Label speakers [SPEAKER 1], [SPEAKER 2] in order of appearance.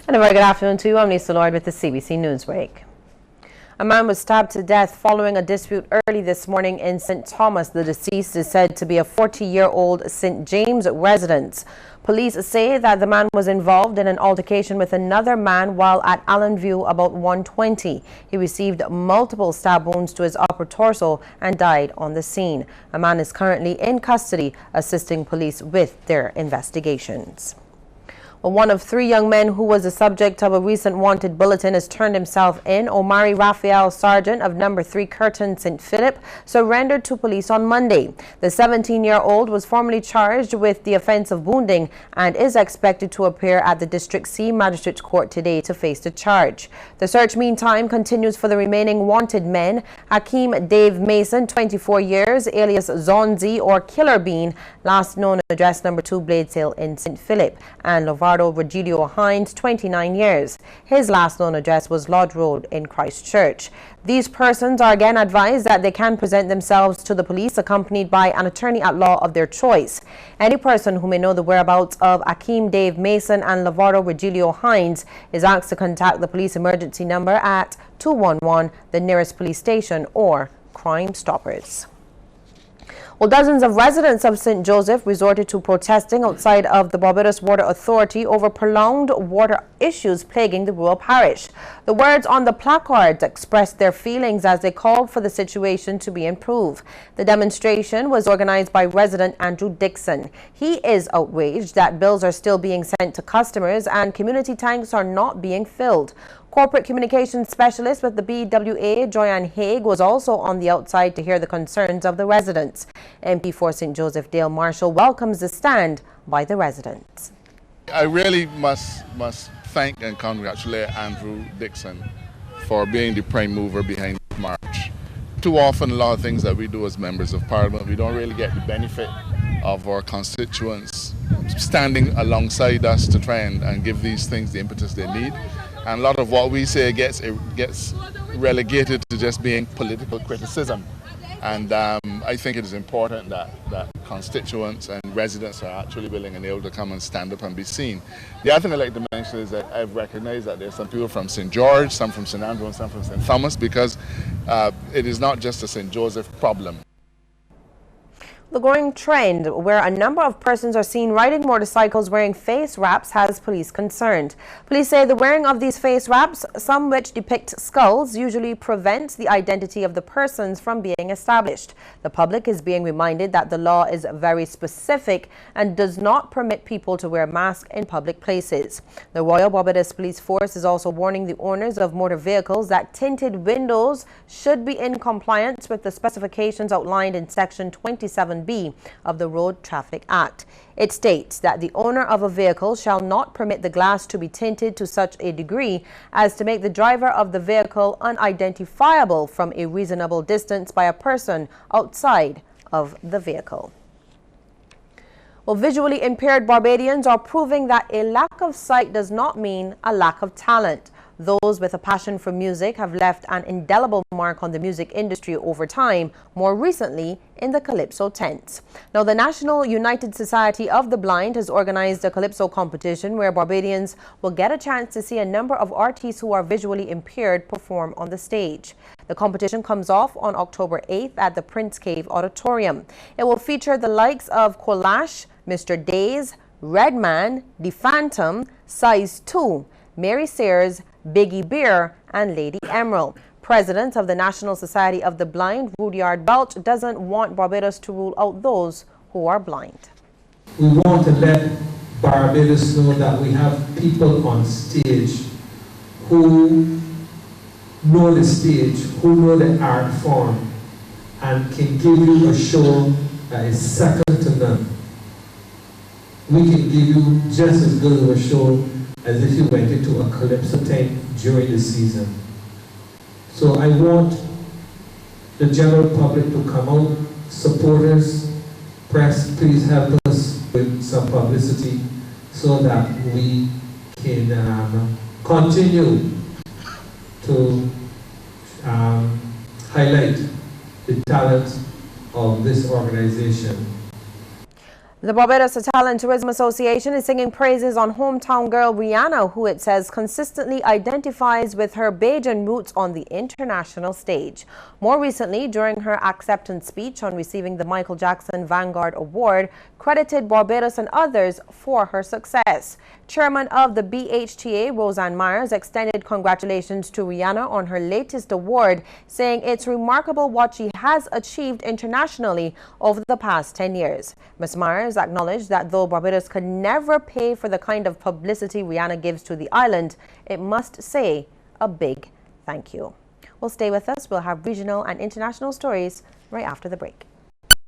[SPEAKER 1] And a very good afternoon to you. I'm Lisa Lloyd with the CBC News Break. A man was stabbed to death following a dispute early this morning in St. Thomas. The deceased is said to be a 40-year-old St. James resident. Police say that the man was involved in an altercation with another man while at Allen View about 1:20. He received multiple stab wounds to his upper torso and died on the scene. A man is currently in custody, assisting police with their investigations. Well, one of three young men who was the subject of a recent wanted bulletin has turned himself in. Omari Raphael Sargent of number 3 Curtin St. Philip surrendered to police on Monday. The 17-year-old was formally charged with the offense of wounding and is expected to appear at the District C Magistrates Court today to face the charge. The search meantime continues for the remaining wanted men: Hakeem Dave Mason, 24 years, alias Zonzi or Killer Bean, last known address number 2 Bladesdale in St. Philip, and Virgilio Hines, 29 years. His last known address was Lodge Road in Christchurch. These persons are again advised that they can present themselves to the police accompanied by an attorney at law of their choice. Any person who may know the whereabouts of Hakeem Dave Mason and Lavardo Virgilio Hines is asked to contact the police emergency number at 211, the nearest police station, or Crime Stoppers. Well, dozens of residents of St. Joseph resorted to protesting outside of the Barbados Water Authority over prolonged water issues plaguing the rural parish. The words on the placards expressed their feelings as they called for the situation to be improved. The demonstration was organized by resident Andrew Dixon. He is outraged that bills are still being sent to customers and community tanks are not being filled. Corporate Communications Specialist with the BWA, Joyanne Haig, was also on the outside to hear the concerns of the residents. MP for St. Joseph Dale Marshall welcomes the stand by the residents.
[SPEAKER 2] I really must thank and congratulate Andrew Dixon for being the prime mover behind the march. Too often, a lot of things that we do as members of Parliament, we don't really get the benefit of our constituents standing alongside us to try and give these things the impetus they need. And a lot of what we say gets relegated to just being political criticism. And I think it is important that constituents and residents are actually willing and able to come and stand up and be seen. The other thing I'd like to mention is that I've recognized that there's some people from St. George, some from St. Andrew, and some from St. Thomas, because it is not just a St. Joseph problem.
[SPEAKER 1] The growing trend where a number of persons are seen riding motorcycles wearing face wraps has police concerned. Police say the wearing of these face wraps, some which depict skulls, usually prevents the identity of the persons from being established. The public is being reminded that the law is very specific and does not permit people to wear masks in public places. The Royal Barbados Police Force is also warning the owners of motor vehicles that tinted windows should be in compliance with the specifications outlined in Section 27B of the Road Traffic Act. It states that the owner of a vehicle shall not permit the glass to be tinted to such a degree as to make the driver of the vehicle unidentifiable from a reasonable distance by a person outside of the vehicle. Well, visually impaired Barbadians are proving that a lack of sight does not mean a lack of talent. Those with a passion for music have left an indelible mark on the music industry over time, more recently in the Calypso tent. Now, the National United Society of the Blind has organized a Calypso competition where Barbadians will get a chance to see a number of artists who are visually impaired perform on the stage. The competition comes off on October 8th at the Prince Cave Auditorium. It will feature the likes of Kolash, Mr. Days, Redman, The Phantom, Size 2, Mary Sayers, Biggie Beer, and Lady Emerald. President of the National Society of the Blind, Rudyard Belch, doesn't want Barbados to rule out those who are blind.
[SPEAKER 3] We want to let Barbados know that we have people on stage who know the stage, who know the art form, and can give you a show that is second to none. We can give you just as good of a show as if you went into a Calypso tent during the season. So I want the general public to come out, supporters, press, please help us with some publicity so that we can continue to highlight the talent of this organization.
[SPEAKER 1] The Barbados Hotel and Tourism Association is singing praises on hometown girl Rihanna, who it says consistently identifies with her Bajan roots on the international stage. More recently, during her acceptance speech on receiving the Michael Jackson Vanguard Award, credited Barbados and others for her success. Chairman of the BHTA, Roseanne Myers, extended congratulations to Rihanna on her latest award, saying it's remarkable what she has achieved internationally over the past 10 years. Ms. Myers acknowledged that though Barbados could never pay for the kind of publicity Rihanna gives to the island, it must say a big thank you. Well, stay with us. We'll have regional and international stories right after the break.